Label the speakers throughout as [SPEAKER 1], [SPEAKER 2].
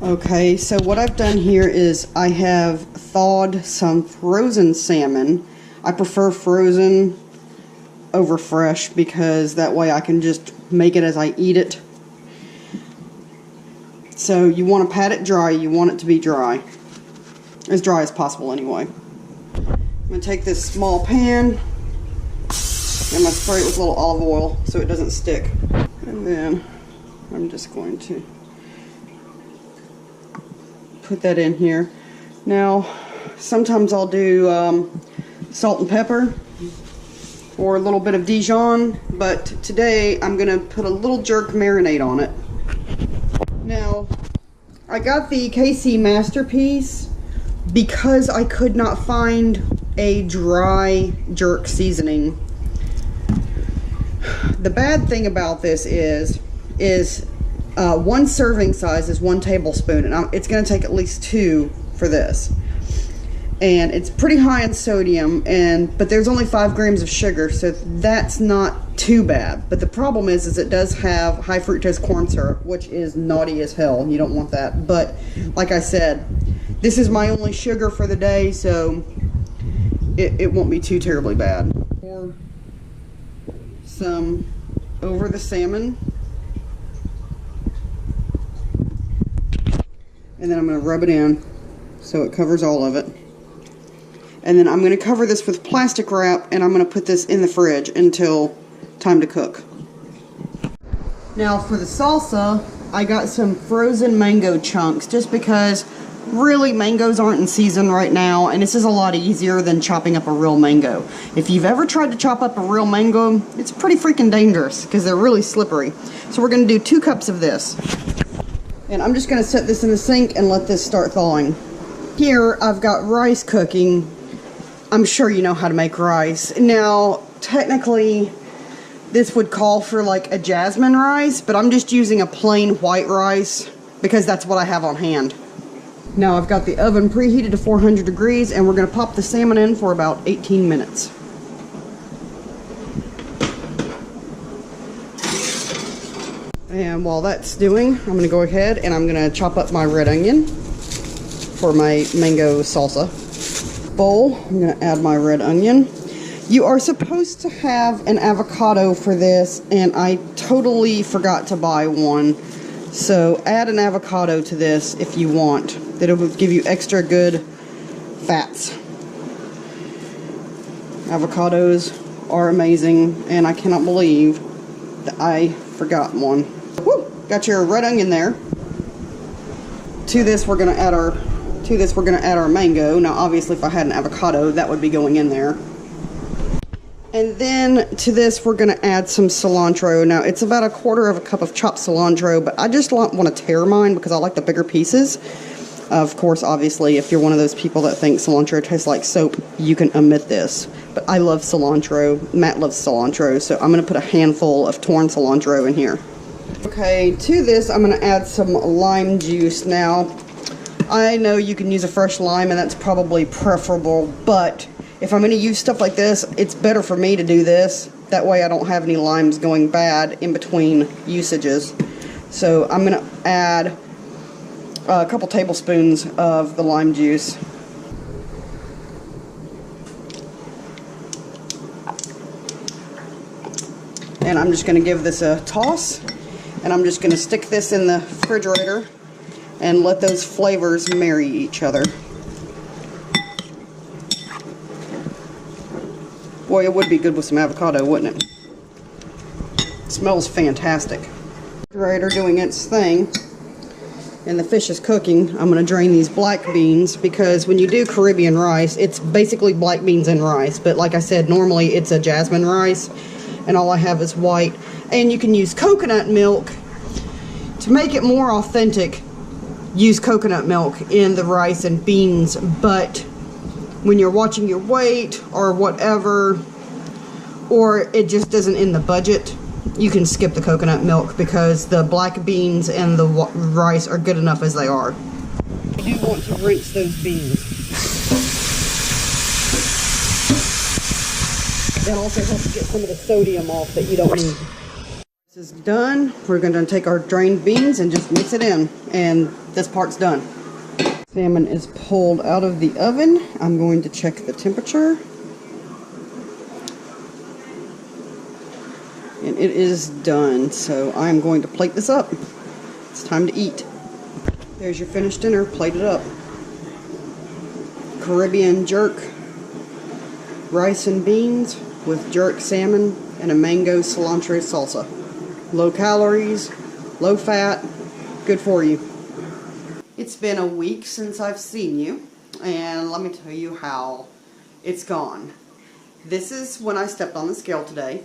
[SPEAKER 1] Okay, so what I've done here is I have thawed some frozen salmon. I prefer frozen over fresh because that way I can just make it as I eat it. So you want to pat it dry. You want it to be dry. As dry as possible anyway. I'm going to take this small pan and I'm going to spray it with a little olive oil so it doesn't stick. And then I'm just going to put that in here. Now, sometimes I'll do salt and pepper or a little bit of Dijon, but today I'm going to put a little jerk marinade on it. Now, I got the KC Masterpiece because I could not find a dry jerk seasoning. The bad thing about this is one serving size is 1 tablespoon, and it's going to take at least 2 for this. And it's pretty high in sodium, but there's only 5 grams of sugar, so that's not too bad. But the problem is it does have high fructose corn syrup, which is naughty as hell. You don't want that. But like I said, this is my only sugar for the day, so it won't be too terribly bad. Pour some over the salmon. And then I'm going to rub it in so it covers all of it. And then I'm going to cover this with plastic wrap, and I'm going to put this in the fridge until time to cook. Now for the salsa, I got some frozen mango chunks just because really mangoes aren't in season right now, and this is a lot easier than chopping up a real mango. If you've ever tried to chop up a real mango, it's pretty freaking dangerous because they're really slippery. So we're going to do 2 cups of this. And I'm just going to set this in the sink and let this start thawing. Here I've got rice cooking. I'm sure you know how to make rice. Now, technically, this would call for like a jasmine rice, but I'm just using a plain white rice because that's what I have on hand. Now I've got the oven preheated to 400 degrees, and we're going to pop the salmon in for about 18 minutes. And while that's doing, I'm going to go ahead and I'm going to chop up my red onion for my mango salsa. Bowl, I'm going to add my red onion. You are supposed to have an avocado for this, and I totally forgot to buy one. So add an avocado to this if you want. That will give you extra good fats. Avocados are amazing, and I cannot believe that I forgot one. Woo! Got your red onion there. To this we're going to add our mango. Now obviously if I had an avocado, that would be going in there. And then to this we're going to add some cilantro. Now it's about 1/4 cup of chopped cilantro, but I just want to tear mine because I like the bigger pieces. Of course, obviously, if you're one of those people that think cilantro tastes like soap, you can omit this. But I love cilantro. Matt loves cilantro, so I'm going to put a handful of torn cilantro in here. Okay, to this I'm going to add some lime juice. Now, I know you can use a fresh lime, and that's probably preferable, but if I'm going to use stuff like this, it's better for me to do this. That way I don't have any limes going bad in between usages. So I'm going to add a couple tablespoons of the lime juice. And I'm just going to give this a toss. And I'm just going to stick this in the refrigerator and let those flavors marry each other. Boy, it would be good with some avocado, wouldn't it? It smells fantastic. Refrigerator doing its thing. And the fish is cooking. I'm going to drain these black beans because when you do Caribbean rice, it's basically black beans and rice. But like I said, normally it's a jasmine rice, and all I have is white. And you can use coconut milk to make it more authentic. Use coconut milk in the rice and beans, but when you're watching your weight or whatever, or it just isn't in the budget, you can skip the coconut milk because the black beans and the rice are good enough as they are. You do want to rinse those beans. That also helps get some of the sodium off that you don't need. This is done. We're going to take our drained beans and just mix it in, and this part's done. Salmon is pulled out of the oven. I'm going to check the temperature. And it is done, so I'm going to plate this up. It's time to eat. There's your finished dinner, plated up. Caribbean jerk, rice and beans with jerk salmon and a mango cilantro salsa. Low calories, low fat, good for you. It's been a week since I've seen you, and let me tell you how it's gone. This is when I stepped on the scale today.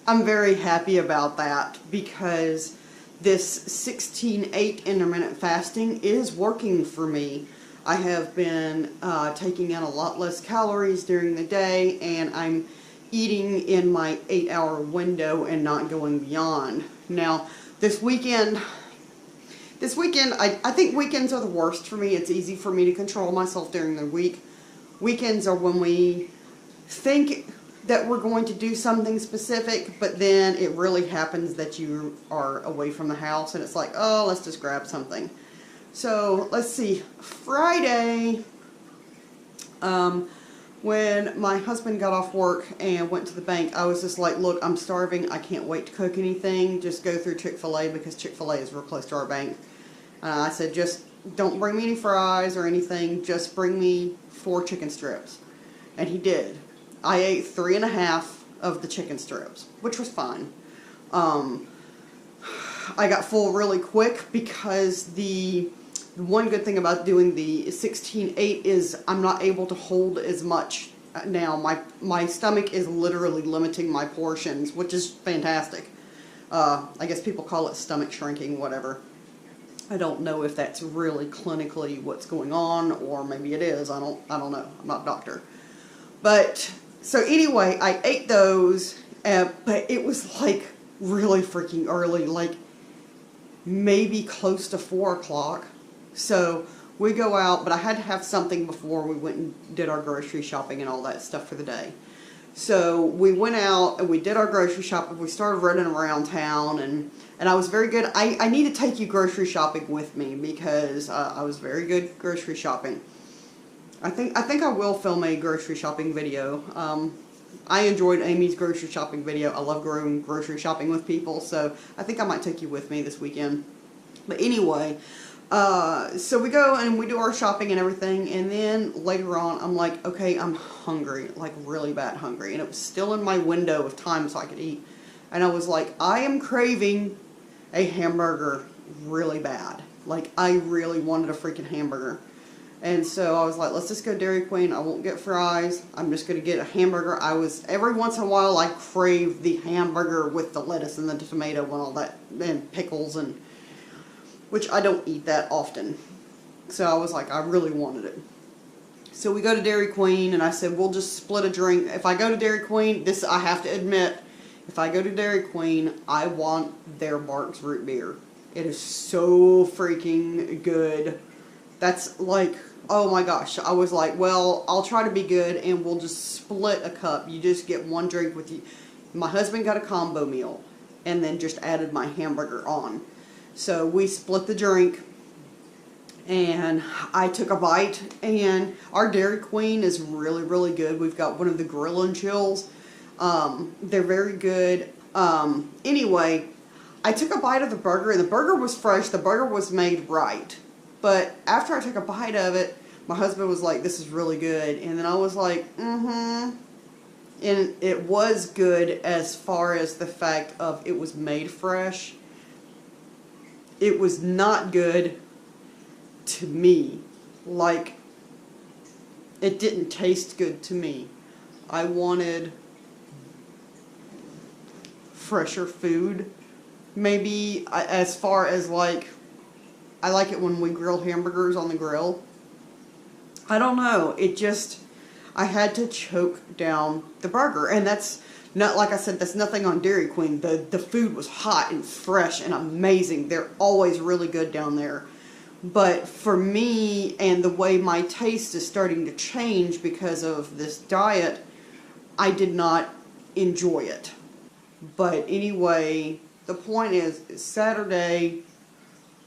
[SPEAKER 1] I'm very happy about that because this 16-8 intermittent fasting is working for me. I have been taking in a lot less calories during the day, and I'm eating in my 8-hour window and not going beyond. Now, this weekend, I think weekends are the worst for me. It's easy for me to control myself during the week. Weekends are when we think that we're going to do something specific, but then it really happens that you are away from the house, and it's like, oh, let's just grab something. So, let's see, Friday, when my husband got off work and went to the bank, I was just like, look, I'm starving, I can't wait to cook anything, just go through Chick-fil-A, because Chick-fil-A is real close to our bank. I said, just don't bring me any fries or anything, just bring me 4 chicken strips. And he did. I ate 3.5 of the chicken strips, which was fine. I got full really quick because the one good thing about doing the 16-8 is I'm not able to hold as much now. My stomach is literally limiting my portions, which is fantastic. I guess people call it stomach shrinking, whatever. I don't know if that's really clinically what's going on, or maybe it is. I don't know. I'm not a doctor. But so anyway, I ate those, but it was like really freaking early, like maybe close to 4 o'clock. So we go out, but I had to have something before we went and did our grocery shopping and all that stuff for the day. So we went out and we did our grocery shopping. We started running around town, and I was very good. I need to take you grocery shopping with me because I was very good grocery shopping. I think I will film a grocery shopping video. I enjoyed Amy's grocery shopping video. I love going grocery shopping with people, so I think I might take you with me this weekend. But anyway, so we go and we do our shopping and everything, and then later on I'm like, okay, I'm hungry, like really bad hungry, and it was still in my window of time so I could eat, and I was like, I am craving a hamburger really bad. Like, I really wanted a freaking hamburger. And so I was like, let's just go Dairy Queen. I won't get fries. I'm just going to get a hamburger. Every once in a while, I crave the hamburger with the lettuce and the tomato and all that, and pickles, and which I don't eat that often. So I was like, I really wanted it. So we go to Dairy Queen, and I said, we'll just split a drink. If I go to Dairy Queen, this I have to admit, if I go to Dairy Queen, I want their Barks root beer. It is so freaking good. That's like, oh my gosh. I was like, well, I'll try to be good, and we'll just split a cup. You just get one drink with you. My husband got a combo meal, and then just added my hamburger on. So we split the drink, and I took a bite, and our Dairy Queen is really, really good. We've got one of the grill and chills. They're very good. Anyway, I took a bite of the burger, and the burger was fresh. The burger was made right. But after I took a bite of it, my husband was like, this is really good. And then I was like, mm-hmm. And it was good as far as the fact of it was made fresh. It was not good to me. Like, it didn't taste good to me. I wanted fresher food. Maybe as far as like, I like it when we grill hamburgers on the grill. I don't know. It just, I had to choke down the burger. And that's not, like I said, that's nothing on Dairy Queen. The food was hot and fresh and amazing. They're always really good down there. But for me, and the way my taste is starting to change because of this diet, I did not enjoy it. But anyway, the point is Saturday,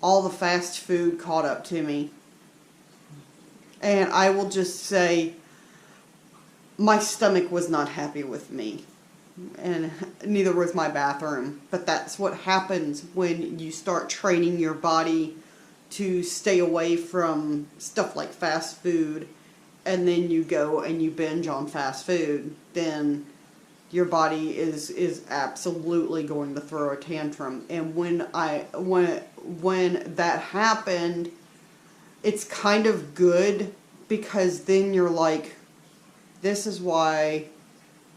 [SPEAKER 1] all the fast food caught up to me. And I will just say, my stomach was not happy with me. And neither was my bathroom. But that's what happens when you start training your body to stay away from stuff like fast food, and then you go and you binge on fast food. Then your body is absolutely going to throw a tantrum. And when that happened, it's kind of good, because then you're like, this is why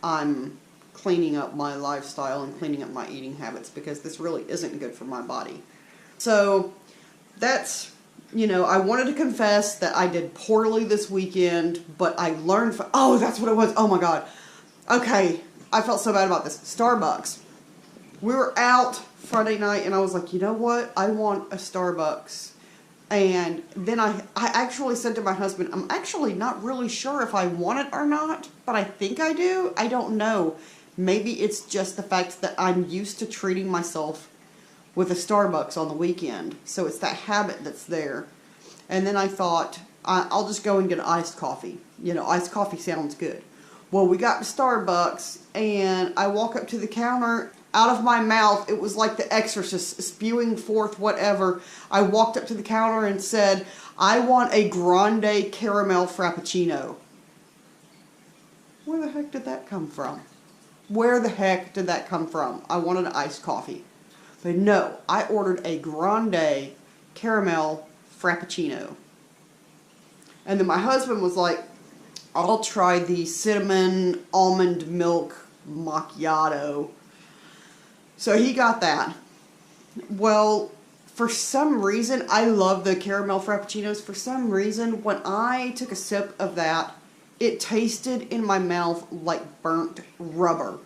[SPEAKER 1] I'm cleaning up my lifestyle and cleaning up my eating habits, because this really isn't good for my body. So that's, I wanted to confess that I did poorly this weekend, but I learned from, oh, that's what it was. Oh my God. Okay. I felt so bad about this. Starbucks. We were out Friday night and I was like, you know what? I want a Starbucks. And then I actually said to my husband, I'm actually not really sure if I want it or not, but I think I do. I don't know. Maybe it's just the fact that I'm used to treating myself with a Starbucks on the weekend. So it's that habit that's there. And then I thought, I'll just go and get an iced coffee. Iced coffee sounds good. Well, we got to Starbucks, and I walk up to the counter. Out of my mouth, it was like the Exorcist spewing forth whatever. I walked up to the counter and said, I want a grande caramel frappuccino. Where the heck did that come from? Where the heck did that come from? I wanted an iced coffee. But no, I ordered a grande caramel frappuccino. And then my husband was like, I'll try the cinnamon almond milk macchiato. So he got that. Well, for some reason, I love the caramel frappuccinos. For some reason, when I took a sip of that, it tasted in my mouth like burnt rubber.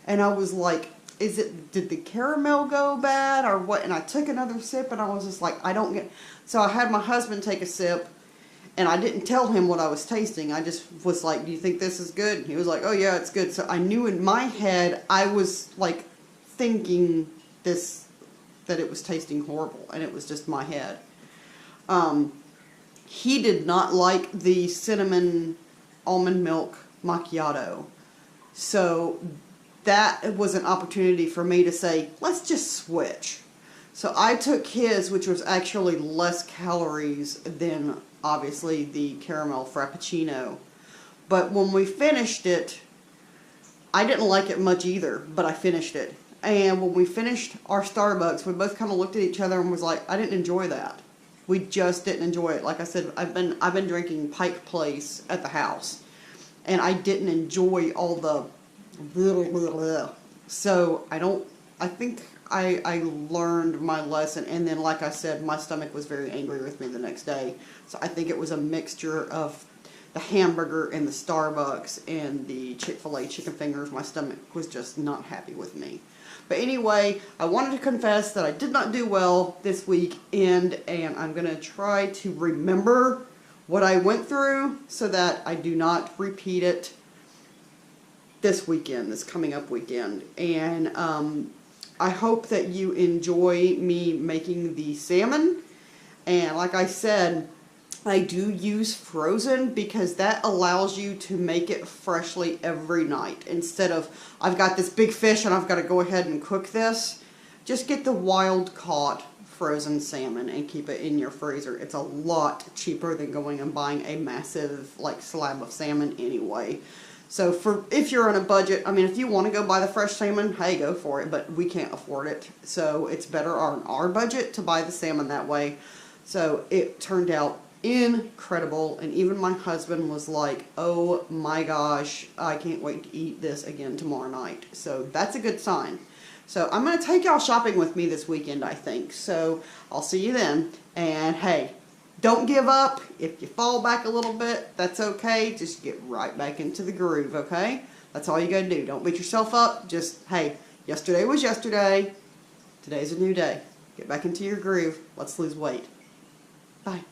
[SPEAKER 1] And I was like, did the caramel go bad or what? And I took another sip and I was just like, I don't get. So I had my husband take a sip. And I didn't tell him what I was tasting. I just was like, do you think this is good? And he was like, oh yeah, it's good. So I knew in my head, I was like thinking that it was tasting horrible. And it was just my head. He did not like the cinnamon almond milk macchiato. So that was an opportunity for me to say, let's just switch. So I took his, which was actually less calories than obviously the caramel frappuccino. But when we finished it, I didn't like it much either, but I finished it. And when we finished our Starbucks, we both kind of looked at each other and was like, I didn't enjoy that. We just didn't enjoy it. Like I said, I've been drinking Pike Place at the house, and I didn't enjoy all the so I think I learned my lesson. And then, like I said, my stomach was very angry with me the next day. So I think it was a mixture of the hamburger and the Starbucks and the Chick-fil-A chicken fingers. My stomach was just not happy with me. But anyway, I wanted to confess that I did not do well this weekend, and I'm going to try to remember what I went through so that I do not repeat it this weekend, this coming up weekend. And I hope that you enjoy me making the salmon. And like I said, I do use frozen because that allows you to make it freshly every night. Instead of, I've got this big fish and I've got to go ahead and cook this. Just get the wild caught frozen salmon and keep it in your freezer. It's a lot cheaper than going and buying a massive slab of salmon anyway. So if you're on a budget, I mean, if you want to go buy the fresh salmon, hey, go for it. But we can't afford it. So it's better on our budget to buy the salmon that way. So it turned out incredible. And even my husband was like, oh my gosh, I can't wait to eat this again tomorrow night. So that's a good sign. So I'm going to take y'all shopping with me this weekend, I think. So I'll see you then. And hey, don't give up. If you fall back a little bit, that's okay. Just get right back into the groove, okay? That's all you got to do. Don't beat yourself up. Just, hey, yesterday was yesterday. Today's a new day. Get back into your groove. Let's lose weight. Bye.